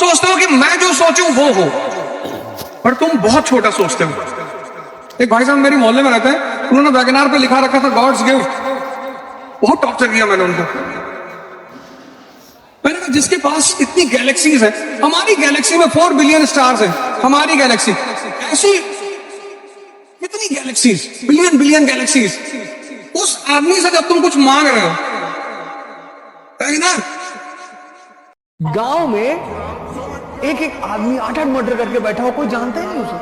सोचते हो कि मैं जो सोचूं वो हो, पर तुम बहुत छोटा सोचते हो। एक भाई साहब मेरी मोहल्ले में रहते हैं, उन्होंने वैगनार पे लिखा रखा था गॉड्स गिफ्ट। बहुत टॉर्चर किया मैंने उनको। मैंने कहा जिसके पास इतनी गैलेक्सीज है, हमारी गैलेक्सी में 4 बिलियन स्टार्स हैं, हमारी गैलेक्सी, ऐसी कितनी गैलेक्सीज, बिलियन बिलियन गैलेक्सीज, उस आदमी से जब तुम कुछ मांग रहे हो, ना गांव में एक एक आदमी 8-8 मर्डर करके बैठा हो, कोई जानता ही नहीं उसे,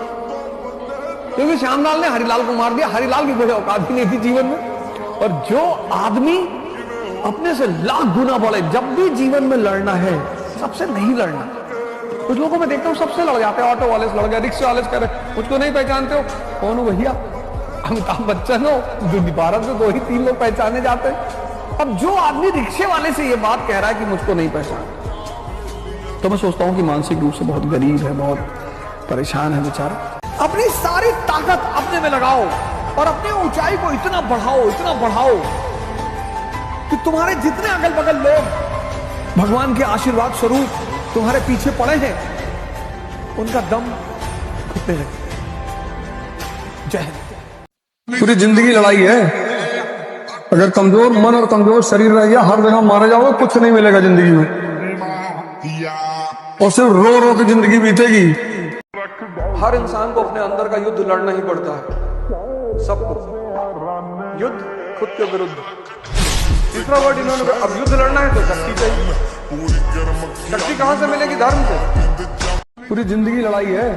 क्योंकि श्यामलाल ने हरिलाल को मार दिया। हरिलाल की कोई औकात ही नहीं थी जीवन में। और जो आदमी अपने से लाख गुना बड़े, जब भी जीवन में लड़ना है सबसे नहीं लड़ना। कुछ लोगों को मैं देखता हूं सबसे लड़ जाते हैं, ऑटो वाले से लड़ गए, रिक्शा वाले से कह रहे मुझको नहीं पहचानते हो, कौन हो भैया? अमिताभ बच्चन हो? भारत में 2 ही 3 लोग पहचाने जाते हैं। अब जो आदमी रिक्शे वाले से ये बात कह रहा है कि मुझको नहीं पहचान, तो मैं सोचता हूं कि मानसिक रूप से बहुत गरीब है, बहुत परेशान है बेचारा। अपनी सारी ताकत अपने में लगाओ और अपनी ऊंचाई को इतना बढ़ाओ कि तुम्हारे जितने अगल बगल लोग भगवान के आशीर्वाद स्वरूप तुम्हारे पीछे पड़े हैं, उनका दम घुटने लगे। जय हिंद। पूरी जिंदगी लड़ाई है। अगर कमजोर मन और कमजोर शरीर रह गया, हर जगह मारे जाओगे, कुछ नहीं मिलेगा जिंदगी में, और सिर्फ रो रो के जिंदगी बीतेगी। हर इंसान को अपने अंदर का युद्ध लड़ना ही पड़ता है, सबको युद्ध खुद के विरुद्ध। तीसरा वर्ड इन्होंने, अब युद्ध लड़ना है तो शक्ति चाहिए। शक्ति कहां से मिलेगी? धर्म से। पूरी जिंदगी लड़ाई है।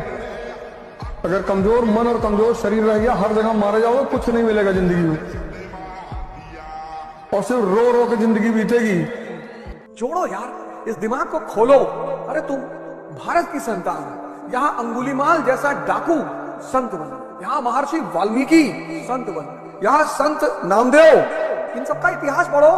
अगर कमजोर मन और कमजोर शरीर रह गया, हर जगह मारे जाओगे, कुछ नहीं मिलेगा जिंदगी में, और सिर्फ रो रो के जिंदगी बीतेगी। जोड़ो यार, इस दिमाग को खोलो। अरे तुम भारत की संतान है, यहाँ अंगुलीमाल जैसा डाकू संत बना, यहाँ महर्षि वाल्मीकि संत बना, यहाँ संत नामदेव, इन सबका इतिहास पढ़ो।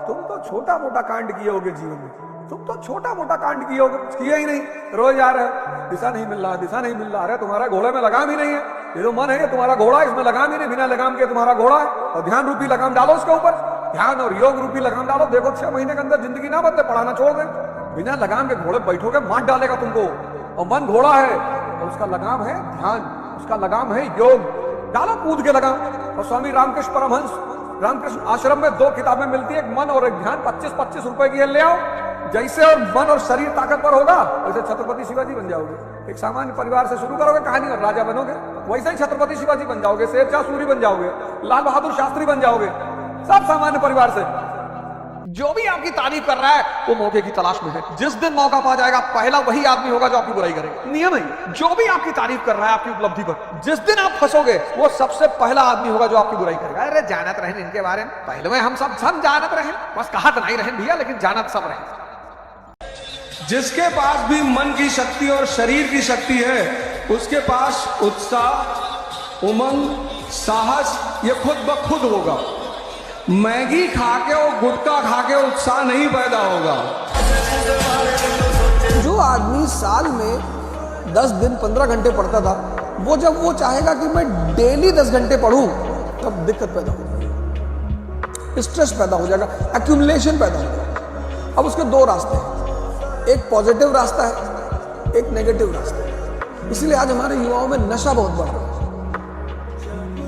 तुम तो छोटा मोटा कांड किए होगे जीवन में, तुम तो छोटा मोटा कांड किए होगे, किया ही नहीं। रोज आ रहे, दिशा नहीं मिल रहा, दिशा नहीं मिल रहा। अरे तुम्हारा घोड़े में लगाम ही नहीं है, ये जो मन है ये तुम्हारा घोड़ा है, इसमें लगाम ही नहीं, बिना लगाम के तुम्हारा घोड़ा है। और ध्यान रूपी लगाम डालो उसके ऊपर, ध्यान और योग रूपी लगाम डालो। देखो 6 महीने के अंदर जिंदगी ना बदले, पढ़ाना छोड़ दे। बिना लगाम के घोड़े बैठोगे, मार डालेगा तुमको। और मन घोड़ा है और उसका लगाम है ध्यान, उसका लगाम है योग। डालो कूद के लगाम। और स्वामी रामकृष्ण परमहंस, रामकृष्ण आश्रम में 2 किताबें मिलती है, एक मन और एक ध्यान। 25-25 रुपए की ले आओ। जैसे और मन और शरीर ताकतवर होगा, वैसे छत्रपति शिवाजी बन जाओगे। एक सामान्य परिवार से शुरू करोगे कहानी और राजा बनोगे, वैसे ही छत्रपति शिवाजी बन जाओगे, शेरशाह सूरी बन जाओगे, लाल बहादुर शास्त्री बन जाओगे, सब सामान्य परिवार से। जो भी आपकी तारीफ कर रहा है वो मौके की तलाश में है। जिस दिन मौका पा जाएगा, पहला वही आदमी होगा जो आपकी बुराई करेगा। नियम है, जो भी आपकी तारीफ कर रहा है आपकी उपलब्धि पर, जिस दिन आप फंसोगे वो सबसे पहला आदमी होगा जो आपकी बुराई करेगा। अरे जानत रहें इनके बारे में, पहले में हम सब जानत रहें, बस कहत नहीं रहें भैया, लेकिन जानत सब रहें। जिसके पास भी मन की शक्ति और शरीर की शक्ति है, उसके पास उत्साह, उमंग, साहस ये खुद ब खुद होगा। मैगी खा के और गुटखा खा के उत्साह नहीं पैदा होगा। जो आदमी साल में 10 दिन 15 घंटे पढ़ता था, वो जब वो चाहेगा कि मैं डेली 10 घंटे पढ़ूं, तब दिक्कत पैदा हो जाएगी, स्ट्रेस पैदा हो जाएगा, एक्यूमुलेशन पैदा हो जाएगा। अब उसके 2 रास्ते हैं, एक पॉजिटिव रास्ता है, एक नेगेटिव रास्ता है। इसलिए आज हमारे युवाओं में नशा बहुत बढ़ रहा है,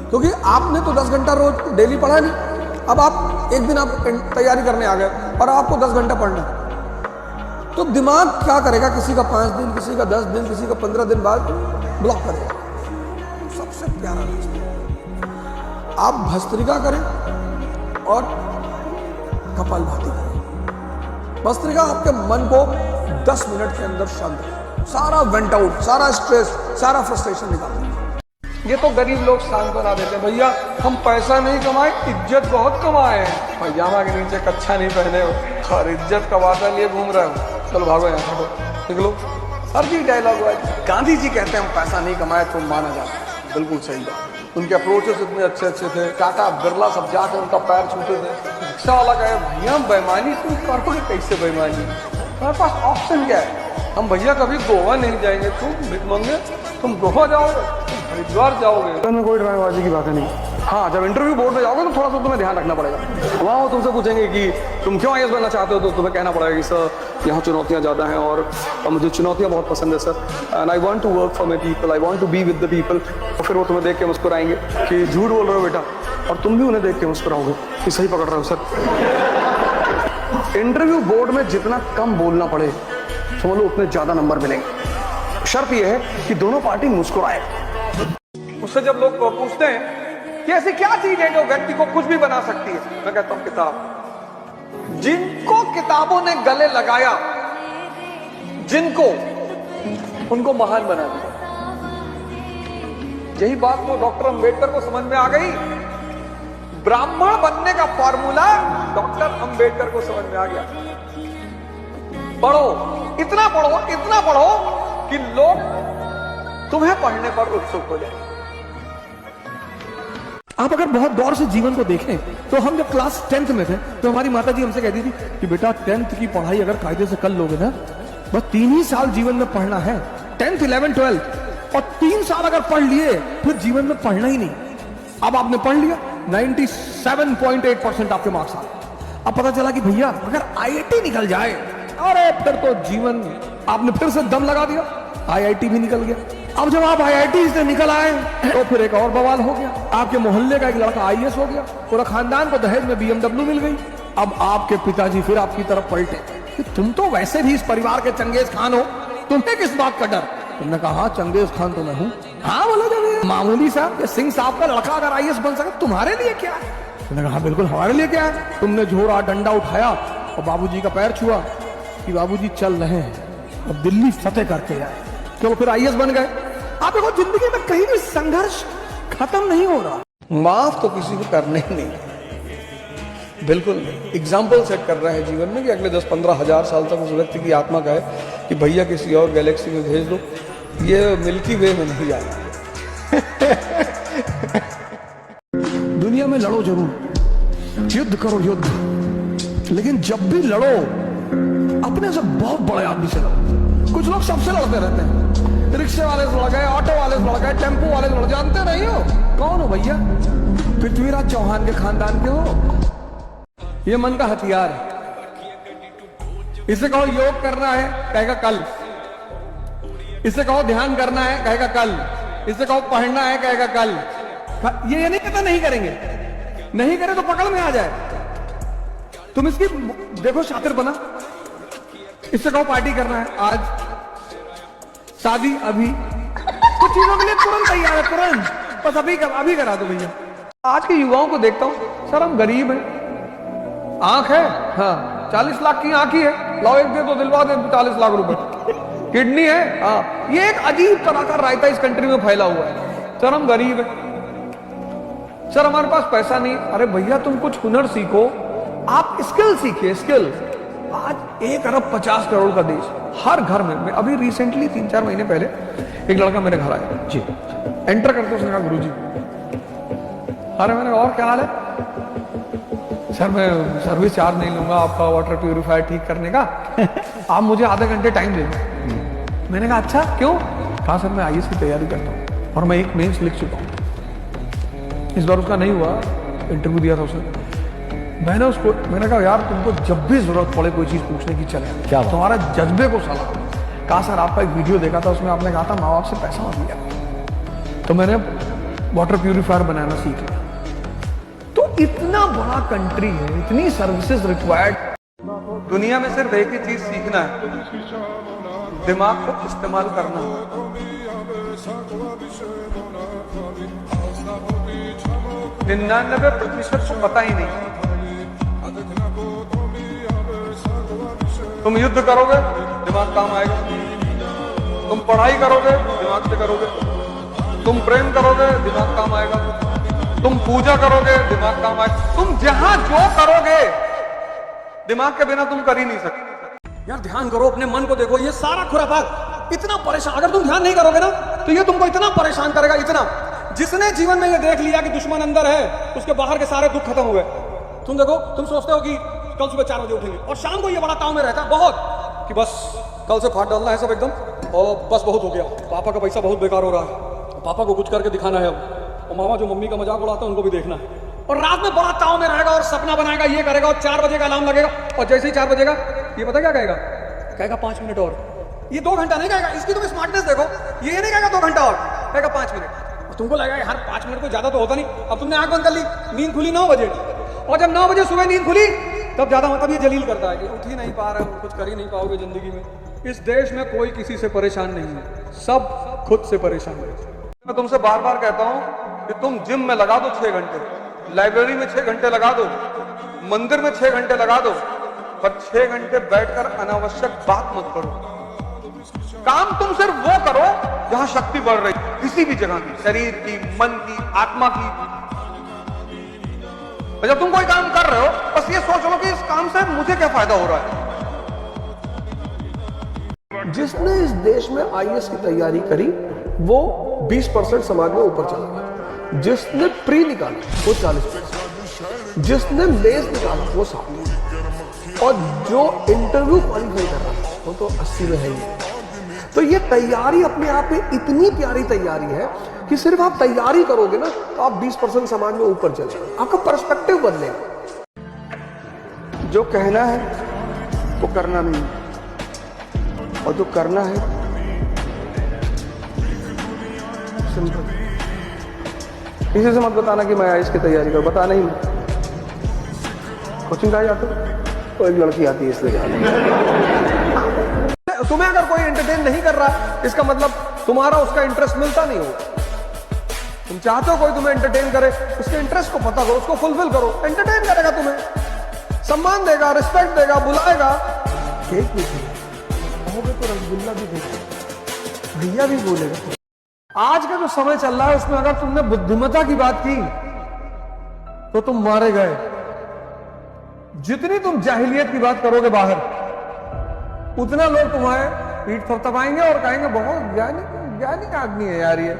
क्योंकि आपने तो 10 घंटा रोज डेली पढ़ा नहीं। अब आप एक दिन आप तैयारी करने आ गए और आपको 10 घंटा पढ़ना है, तो दिमाग क्या करेगा? किसी का 5 दिन, किसी का 10 दिन, किसी का 15 दिन बाद ब्लॉक करेगा। सबसे प्यारा रास्ता, आप भस्त्रिका करें और कपालभाति करें। भस्त्रिका आपके मन को 10 मिनट के अंदर शांत करे, सारा वेंट आउट, सारा स्ट्रेस, सारा फ्रस्ट्रेशन निकाल देगा। ये तो गरीब लोग शांत बना देते हैं, भैया हम पैसा नहीं कमाए, इज्जत बहुत कमाए हैं। पैजामा के नीचे कच्छा नहीं पहने हो और इज्जत कमाने लिए घूम रहे हो, चलो भागो यहाँ हटो, निकलो। हर जी डायलॉग हुआ है। गांधी जी कहते हैं हम पैसा नहीं कमाए तो माना जाता है, बिल्कुल सही बात। उनके अप्रोचेस इतने अच्छे अच्छे थे, टाटा बिरला सब जाकर उनका पैर छूते थे। रिक्शा वाला कहे भैया बेईमानी तुम करोगे कैसे? बेईमानी हमारे पास ऑप्शन क्या है? हम भैया कभी गोवा नहीं जाएंगे, तुम भिखमंगे, तुम गोवा जाओगे, तुम हरिद्वार जाओगे। में कोई ड्रामेबाजी की बात नहीं। हाँ, जब इंटरव्यू बोर्ड में जाओगे तो थोड़ा सा तुम्हें ध्यान रखना पड़ेगा। वहाँ वो तुमसे पूछेंगे कि तुम क्यों आईएएस बनना चाहते हो, तो तुम्हें कहना पड़ेगा कि सर यहाँ चुनौतियाँ ज़्यादा हैं और मुझे चुनौतियाँ बहुत पसंद है sir. And I want to work for my people, I want to be with the people. और फिर वो तुम्हें देख के मुस्कुराएंगे कि झूठ बोल रहे हो बेटा, और तुम भी उन्हें देख के मुस्कुराओगे कि सही पकड़ रहे हो सर। इंटरव्यू बोर्ड में जितना कम बोलना पड़े समझ लो उतने ज़्यादा नंबर मिलेंगे। शर्त यह है कि दोनों पार्टी मुस्कुराए। उससे जब लोग पूछते हैं कि ऐसी क्या चीज है जो व्यक्ति को कुछ भी बना सकती है, मैं कहता हूं किताब। जिनको किताबों ने गले लगाया, जिनको, उनको महान बना दिया। यही बात तो डॉक्टर अंबेडकर को समझ में आ गई। ब्राह्मण बनने का फॉर्मूला डॉक्टर अंबेडकर को समझ में आ गया। पढ़ो, इतना पढ़ो कि लोग तुम्हें पढ़ने पर उत्सुक हो जाए। आप अगर बहुत गौर से जीवन को देखें तो हम जब क्लास 10th में थे तो हमारी माता जी हमसे कहती थी कि बेटा 10th की पढ़ाई अगर कायदे से कर लोगे ना, बस 3 ही साल जीवन में पढ़ना है, 10th 11 12, और 3 साल अगर पढ़ लिए फिर जीवन में पढ़ना ही नहीं। अब आपने पढ़ लिया, 97.8% आपके मार्क्स आ गए। अब पता चला कि भैया अगर IIT निकल जाए, अरे फिर तो जीवन, आपने फिर से दम लगा दिया, IIT भी निकल गया। अब जब आप IIT से निकल आए तो फिर एक और बवाल हो गया। आपके मोहल्ले का एक लड़का IAS हो गया, पूरा खानदान को दहेज में BMW मिल गई। अब आपके पिताजी फिर आपकी तरफ पलटे कि तुम तो वैसे भी इस परिवार के चंगेज खान हो, तुम्हें किस बात का डर? तुमने कहा हाँ चंगेज खान तो मैं हूं। हाँ बोला जब मामूली साहब, ये सिंह साहब का लड़का अगर IAS बन सके तुम्हारे लिए क्या है? तुमने कहा बिल्कुल हमारे लिए क्या है। तुमने झोरा डंडा उठाया और बाबूजी का पैर छुआ कि बाबूजी चल रहे हैं, अब दिल्ली फतेह करके आए, चलो फिर IAS बन गए। आप देखो जिंदगी में कहीं भी संघर्ष खत्म नहीं हो रहा। माफ तो किसी को करने ही नहीं, बिल्कुल नहीं। एग्जाम्पल सेट कर रहा है जीवन में कि अगले 10-15 हजार साल तक उस व्यक्ति की आत्मा का है कि भैया किसी और गैलेक्सी में भेज दो, ये मिल्की वे में नहीं जाना। दुनिया में लड़ो जरूर, युद्ध करो युद्ध, लेकिन जब भी लड़ो अपने से बहुत बड़े आदमी से लड़ो। कुछ लोग सबसे लड़ते रहते हैं, रिक्शे वाले से लड़ गए, ऑटो वाले से लड़ गए, टेम्पो वाले से लड़, जानते नहीं हो कौन हो भैया? पृथ्वीराज चौहान के खानदान के हो। ये मन का हथियार है। इसे कहो योग करना है, कहेगा कल। इसे कहो ध्यान करना है, कहेगा कल। इसे कहो पढ़ना है, कहेगा कल। ये नहीं कहता नहीं करेंगे, नहीं करे तो पकड़ में आ जाए। तुम इसकी देखो शातिर बना। इससे कहो पार्टी करना है, आज शादी अभी, कुछ चीजों के लिए तुरंत तैयार है, तुरंत बस अभी करा दो भैया। आज के युवाओं को देखता हूं, सर हम गरीब हैं, आंख है, हाँ 40 लाख की आंख ही है, लाओ एक दे दो, दिलवा दे 40 लाख रुपए। किडनी है, हाँ। ये एक अजीब तरह का रायता इस कंट्री में फैला हुआ है। सर हम गरीब हैं, सर हमारे पास पैसा नहीं। अरे भैया तुम कुछ हुनर सीखो, आप स्किल सीखिए, स्किल। आज 1 अरब 50 करोड़ का देश, हर घर में। मैं अभी रिसेंटली 3-4 महीने पहले एक लड़का मेरे घर आया जी, एंटर करते उसने कहा गुरुजी। अरे मैंने और क्या हाल है? सर मैं सर्विस चार्ज नहीं लूंगा आपका वाटर प्यूरिफायर ठीक करने का, आप मुझे आधे घंटे टाइम दे दो। मैंने कहा अच्छा क्यों? कहा सर मैं IAS की तैयारी करता हूँ और मैं एक मेंस लिख चुका हूँ। इस बार उसका नहीं हुआ, इंटरव्यू दिया था उसने। मैंने कहा यार तुमको जब भी जरूरत पड़े कोई चीज पूछने की चले, क्या तुम्हारा जज्बे को सलाह। कहा सर आपका एक वीडियो देखा था, उसमें आपने कहा था माँ बाप से पैसा मत लिया, तो मैंने वाटर प्यूरिफायर बनाना सीख लिया। तो इतना बड़ा कंट्री है, इतनी सर्विसेज रिक्वायर्ड। दुनिया में सिर्फ एक ही चीज सीखना है, दिमाग को इस्तेमाल करना। 99% को पता ही नहीं। तुम युद्ध करोगे दिमाग काम आएगा, तुम पढ़ाई करोगे दिमाग से करोगे, तुम प्रेम करोगे दिमाग काम आएगा, तुम पूजा करोगे दिमाग काम आएगा। तुम जहां जो करोगे दिमाग के बिना तुम कर ही नहीं सकते। यार ध्यान करो, अपने मन को देखो, ये सारा खुराफात इतना परेशान, अगर तुम ध्यान नहीं करोगे ना तो ये तुमको इतना परेशान करेगा, इतना। जिसने जीवन में ये देख लिया कि दुश्मन अंदर है, उसके बाहर के सारे दुख खत्म हो गए। तुम देखो, तुम सोचते हो कि कल सुबह 4 बजे उठेंगे और शाम को ये बड़ा ताव में रहता है बहुत कि बस कल से फाड़ डालना है सब एकदम, और बस बहुत हो गया, पापा का पैसा बहुत बेकार हो रहा है, पापा को कुछ करके दिखाना है अब, और मामा जो मम्मी का मजाक उड़ाता है उनको भी देखना है। और रात में बड़ा ताव में रहेगा और सपना बनाएगा, ये करेगा, और 4 बजे का अलार्म लगेगा, और जैसे ही 4 बजेगा ये पता क्या कहेगा, कहेगा 5 मिनट और। ये 2 घंटा नहीं कहेगा, इसकी तुम स्मार्टनेस देखो, ये नहीं कहेगा 2 घंटा और, कहेगा 5 मिनट। और तुमको लगेगा यार 5 मिनट को ज्यादा तो होता नहीं। अब तुमने आंख बंद कर ली, नींद खुली 9 बजे, और जब 9 बजे सुबह नींद खुली तब ज्यादा मतलब ये जलील करता है कि उठ ही नहीं पा रहा है, कुछ कर ही नहीं पाओगे जिंदगी में। इस देश में कोई किसी से परेशान नहीं है, सब खुद से परेशान है। मैं तुमसे बार बार कहता हूं कि तुम जिम में लगा दो 6 घंटे, लाइब्रेरी में 6 घंटे लगा दो, मंदिर में 6 घंटे लगा दो, पर 6 घंटे बैठकर अनावश्यक बात मत करो। काम तुम सिर्फ वो करो जहां शक्ति बढ़ रही, किसी भी जगह की, शरीर की, मन की, आत्मा की। जब तुम कोई काम कर रहे हो बस ये सोच लो कि इस काम से मुझे क्या फायदा हो रहा है। जिसने इस देश में आईएएस की तैयारी करी वो 20% समाज में ऊपर चला गया, जिसने प्री निकाला वो 40%, जिसने मेंस निकाला वो 60%, और जो इंटरव्यू क्वालिफाई कर रहा है वो तो 80 में है ही। तो ये तैयारी अपने आप में इतनी प्यारी तैयारी है कि सिर्फ आप तैयारी करोगे ना तो आप 20% समाज में ऊपर चले, आपका पर्सपेक्टिव बदलेगा। जो कहना है वो करना नहीं, और जो करना है सिंपल। किसी से मत बताना कि मैं आईएएस की तैयारी करूं, बताना ही मत। कोचिंग कहाँ जाते हो? तो एक लड़की आती है इसलिए जाते। तुम्हें अगर कोई एंटरटेन नहीं कर रहा इसका मतलब तुम्हारा उसका इंटरेस्ट मिलता नहीं होगा। तुम चाहते हो कोई तुम्हें एंटरटेन करे, उसके इंटरेस्ट को पता करो, उसको फुलफिल करो। एंटरटेन करेगा, तुम्हें सम्मान देगा, रिस्पेक्ट देगा, बुलाएगा। केक भी कहोगे तो रसगुल्ला भी देगा, भैया भी बोलेगा। आज का जो समय चल रहा है उसमें अगर तुमने बुद्धिमत्ता की बात की तो तुम मारे गए। जितनी तुम जाहिलियत की बात करोगे बाहर, उतना लोग तुम्हारे पीठ थपथपाएंगे और कहेंगे बहुत ज्ञानी आदमी है यार ये।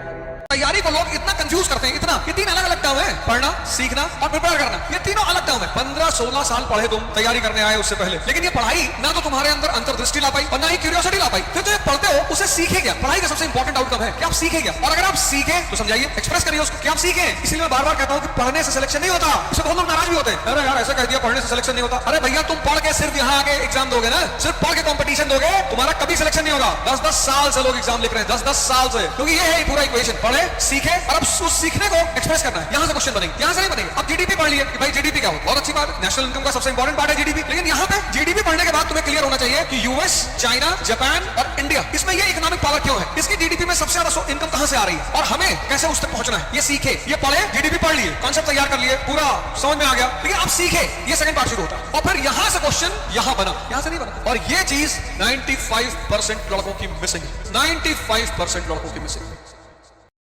तैयारी को लोग इतना कंफ्यूज करते हैं, इतना, ये 3 अलग अलग टर्म है, पढ़ना, सीखना और प्रिपेयर करना, ये तीनों अलग टर्म है। 15-16 साल पढ़े तुम तैयारी करने आए उससे पहले, लेकिन ये पढ़ाई ना तो तुम्हारे अंदर अंतर्दृष्टि ला पाई और ना ही क्यूरियोसिटी ला पाई। फिर जो पढ़ते हो उसे सीखे क्या? पढ़ाई का सबसे इंपॉर्टेंट आउटकम है कि आप सीखे क्या, और अगर आप सीखे तो समझाइए, एक्सप्रेस करिए उसको कि आप सीखे। इसीलिए मैं बार बार कहता हूं कि पढ़ने से सिलेक्शन नहीं होता। इससे बहुत लोग नाराज भी होते हैं, अरे यार ऐसा कह दिया पढ़ने से सिलेक्शन नहीं होता। अरे भैया तुम पढ़ के सिर्फ यहाँ आके एग्जाम दोगे ना, सिर्फ पढ़ के कंपटीशन दोगे, तुम्हारा कभी सिलेक्शन नहीं होगा। 10-10 साल से लोग एग्जाम लिख रहे हैं, 10-10 साल से, क्योंकि ये है पूरा इक्वेशन, पढ़े सीखे और अब उस सीखने को एक्सप्रेस करना है। यहां से क्वेश्चन बनेंगे, यहां से नहीं बनेंगे। अब जीडीपी पढ़ लिए कि भाई जीडीपी क्या हो, बहुत अच्छी बात है, नेशनल इनकम का सबसे इंपॉर्टेंट पार्ट है जीडीपी। लेकिन यहां पे जीडीपी पढ़ने के बाद तुम्हें क्लियर होना चाहिए कि यूएस, चाइना, जापान और इंडिया, इसमें ये इकोनॉमिक पावर क्यों है, इसकी जीडीपी में सबसे ज्यादा इनकम कहां से आ रही है और हमें कैसे उस तक पहुंचना है। ये सीखे, ये पढ़े, जीडीपी पढ़ लिए, कॉन्सेप्ट तैयार कर लिए, पूरा समझ में आ गया, लेकिन अब सीखे, ये सेकंड पार्ट शुरू होता है। और फिर यहां से क्वेश्चन यहां बना, यहां से नहीं बना। और ये चीज 95% लड़कों की मिसिंग है, 95% लड़कों की मिसिंग है।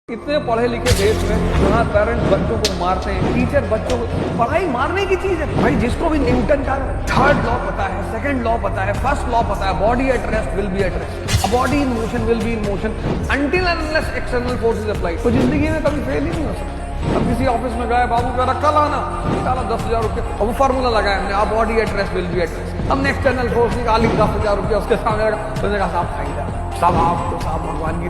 इतने पढ़े लिखे देश में जहाँ पेरेंट्स बच्चों को मारते हैं, टीचर बच्चों को, पढ़ाई मारने की चीज है भाई। जिसको भी न्यूटन का 3rd लॉ पता है, 2nd लॉ पता है, 1st लॉ पता है, body at rest will be at rest, a body in motion will be in motion until and unless external force is applied. तो जिंदगी में कभी फेल ही नहीं हो सकता। अब किसी ऑफिस में गए, बाबू कह रहा कल आना, निकाला 10,000 रुपये, और वो फार्मूला लगाया हमने, अब body at rest will be at rest. हमने एक्सटर्नल फोर्स निकाली 10,000 रुपये उसके सामने लगा, तो साहब फायदा, साहब आप तो साहब भगवान की